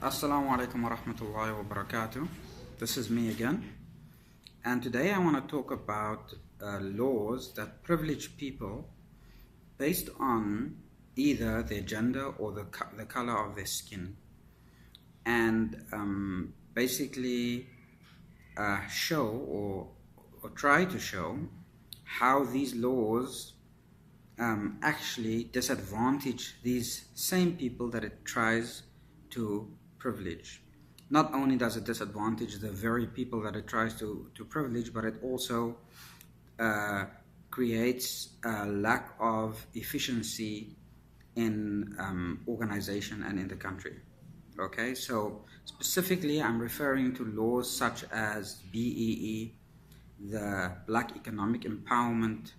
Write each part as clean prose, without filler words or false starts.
Assalamu alaikum wa rahmatullahi wa barakatuh. This is me again, and today I want to talk about laws that privilege people based on either their gender or the color of their skin, and basically show or try to show how these laws actually disadvantage these same people that it tries to privilege. Not only does it disadvantage the very people that it tries to privilege, but it also creates a lack of efficiency in organization and in the country. Okay, so specifically I'm referring to laws such as BEE, the Black Economic Empowerment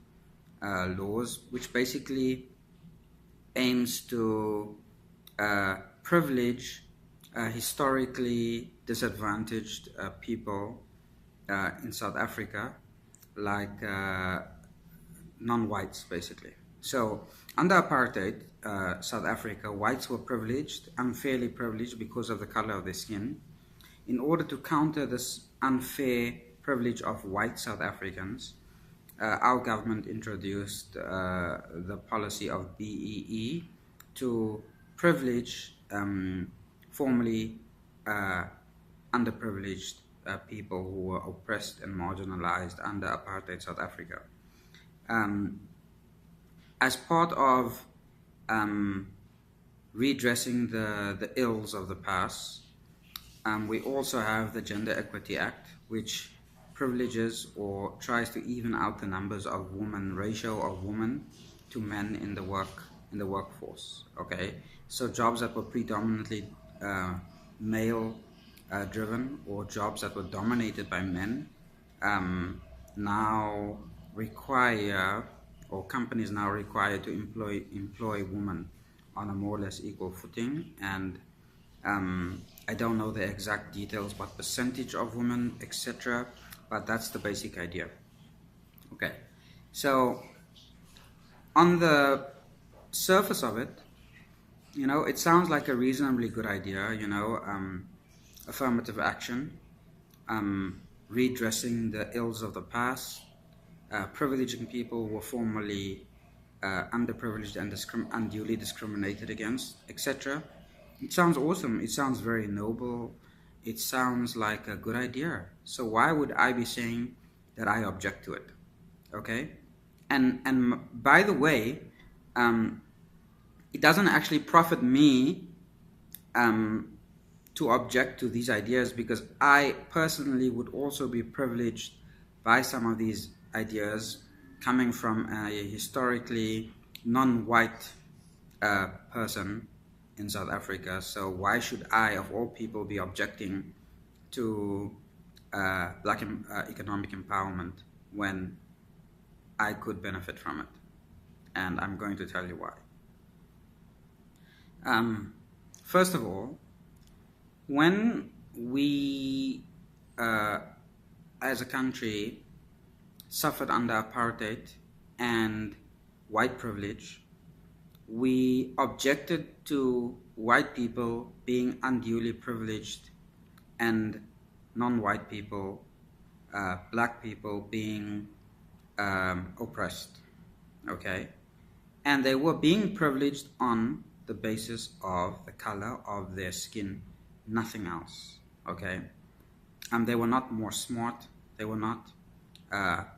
laws, which basically aims to privilege historically disadvantaged people in South Africa, like non-whites basically. So under apartheid, South Africa, whites were privileged, unfairly privileged because of the color of their skin. In order to counter this unfair privilege of white South Africans, our government introduced the policy of BEE to privilege formerly underprivileged people who were oppressed and marginalized under apartheid South Africa. As part of redressing the ills of the past, we also have the Gender Equity Act, which privileges or tries to even out the numbers of women, ratio of women to men in the workforce. Okay, so jobs that were predominantly male driven, or jobs that were dominated by men, now require, or companies now require, to employ women on a more or less equal footing. And I don't know the exact details, but percentage of women, etc., but that's the basic idea. Okay, so on the surface of it, it sounds like a reasonably good idea, affirmative action, redressing the ills of the past, privileging people who were formerly underprivileged and unduly discriminated against, etc. It sounds awesome. It sounds very noble. It sounds like a good idea. So why would I be saying that I object to it? Okay? And by the way, it doesn't actually profit me to object to these ideas, because I personally would also be privileged by some of these ideas coming from a historically non-white person in South Africa. So why should I, of all people, be objecting to Black economic empowerment when I could benefit from it? And I'm going to tell you why. First of all, when we as a country suffered under apartheid and white privilege, we objected to white people being unduly privileged and non-white people, black people, being oppressed. Okay, and they were being privileged on the basis of the color of their skin, nothing else. Okay, they were not more smart, they were not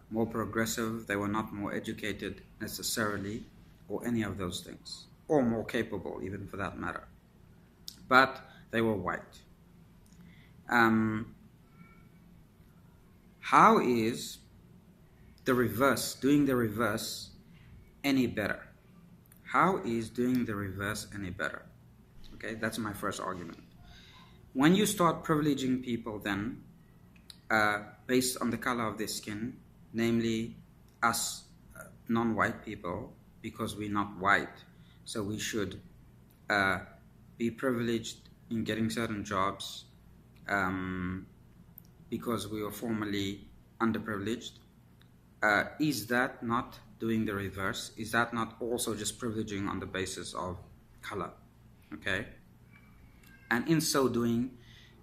more progressive, they were not more educated necessarily, or any of those things, or more capable even, for that matter, but they were white. How is the reverse, doing the reverse, any better? How is doing the reverse any better? Okay, that's my first argument. When you start privileging people then based on the color of their skin, namely us non-white people, because we're not white, so we should be privileged in getting certain jobs because we were formerly underprivileged, is that not doing the reverse? Is that not also just privileging on the basis of color? Okay, And in so doing,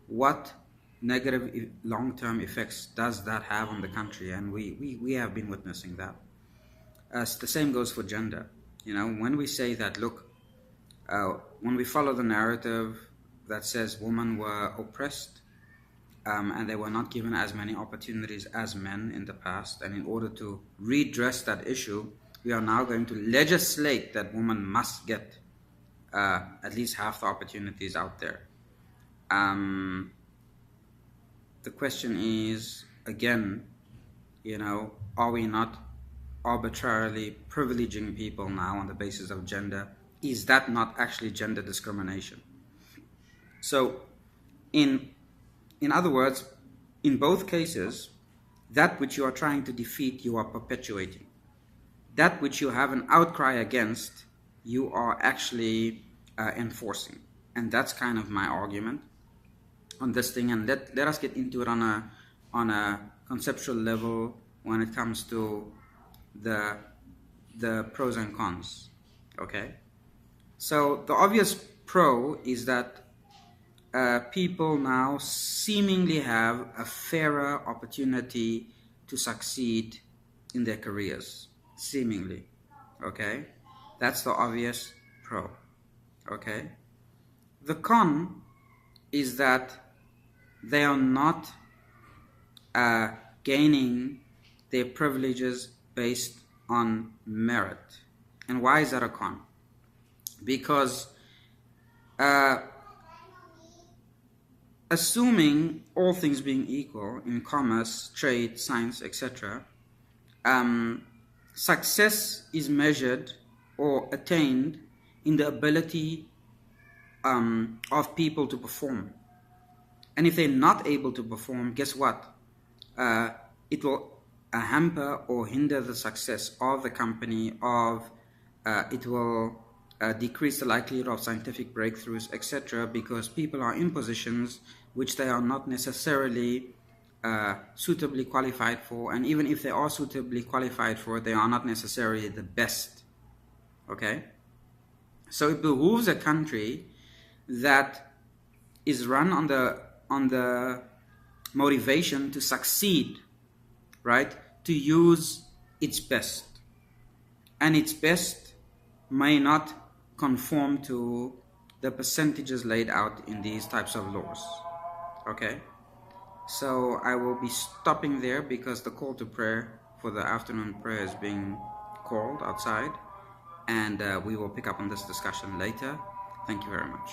what negative long-term effects does that have on the country? And we have been witnessing that. The same goes for gender. When we say that, look, when we follow the narrative that says women were oppressed, and they were not given as many opportunities as men in the past, and in order to redress that issue, we are now going to legislate that women must get at least half the opportunities out there. The question is, again, are we not arbitrarily privileging people now on the basis of gender? Is that not actually gender discrimination? So, in other words, in both cases, that which you are trying to defeat, you are perpetuating. That which you have an outcry against, you are actually enforcing. And that's kind of my argument on this thing. And let us get into it on a conceptual level when it comes to the pros and cons. Okay? So the obvious pro is that people now seemingly have a fairer opportunity to succeed in their careers. Seemingly. Okay? That's the obvious pro. Okay? The con is that they are not gaining their privileges based on merit. And why is that a con? Because assuming all things being equal in commerce, trade, science, etc., success is measured or attained in the ability of people to perform. And if they're not able to perform, guess what? It will hamper or hinder the success of the company, it will decrease the likelihood of scientific breakthroughs, etc., because people are in positions which they are not necessarily suitably qualified for, and even if they are suitably qualified for it, they are not necessarily the best. Okay? So it behooves a country that is run on the motivation to succeed, right? To use its best. And its best may not conform to the percentages laid out in these types of laws. Okay? So I will be stopping there because the call to prayer for the afternoon prayer is being called outside, and we will pick up on this discussion later. Thank you very much.